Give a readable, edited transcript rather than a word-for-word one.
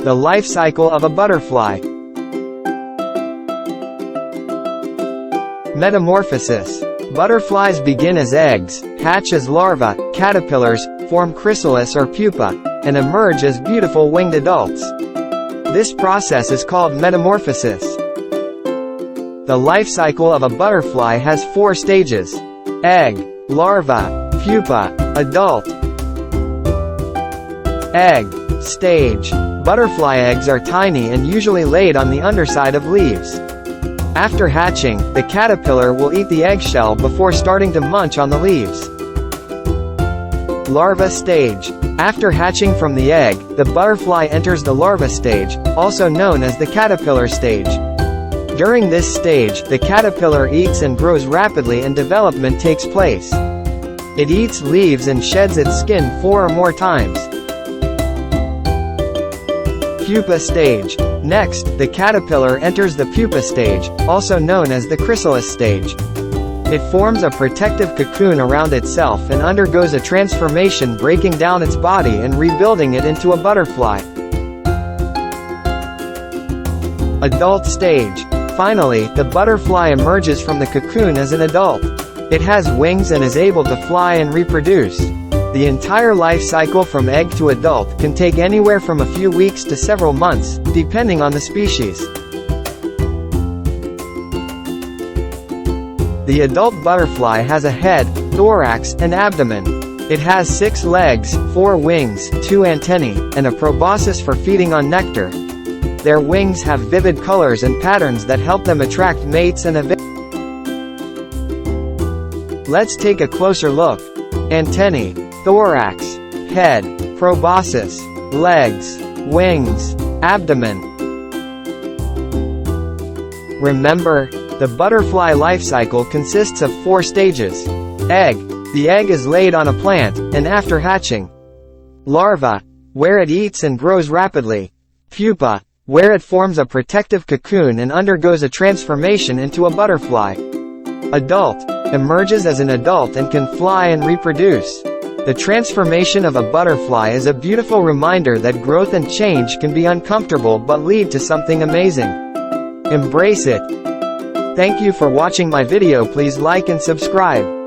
The life cycle of a butterfly. Metamorphosis. Butterflies begin as eggs, hatch as larvae, caterpillars, form chrysalis or pupa, and emerge as beautiful winged adults. This process is called metamorphosis. The life cycle of a butterfly has 4 stages: egg, larva, pupa, adult. Egg stage. Butterfly eggs are tiny and usually laid on the underside of leaves. After hatching, the caterpillar will eat the eggshell before starting to munch on the leaves. Larva stage. After hatching from the egg, the butterfly enters the larva stage, also known as the caterpillar stage. During this stage, the caterpillar eats and grows rapidly and development takes place. It eats leaves and sheds its skin 4 or more times. Pupa stage. Next, the caterpillar enters the pupa stage, also known as the chrysalis stage. It forms a protective cocoon around itself and undergoes a transformation, breaking down its body and rebuilding it into a butterfly. Adult stage. Finally, the butterfly emerges from the cocoon as an adult. It has wings and is able to fly and reproduce. The entire life cycle from egg to adult can take anywhere from a few weeks to several months, depending on the species. The adult butterfly has a head, thorax, and abdomen. It has 6 legs, 4 wings, 2 antennae, and a proboscis for feeding on nectar. Their wings have vivid colors and patterns that help them attract mates and Let's take a closer look. Antennae, thorax, head, proboscis, legs, wings, abdomen. Remember, the butterfly life cycle consists of 4 stages. Egg. The egg is laid on a plant, and after hatching. Larva, where it eats and grows rapidly. Pupa, where it forms a protective cocoon and undergoes a transformation into a butterfly. Adult, emerges as an adult and can fly and reproduce. The transformation of a butterfly is a beautiful reminder that growth and change can be uncomfortable but lead to something amazing. Embrace it. Thank you for watching my video. Please like and subscribe.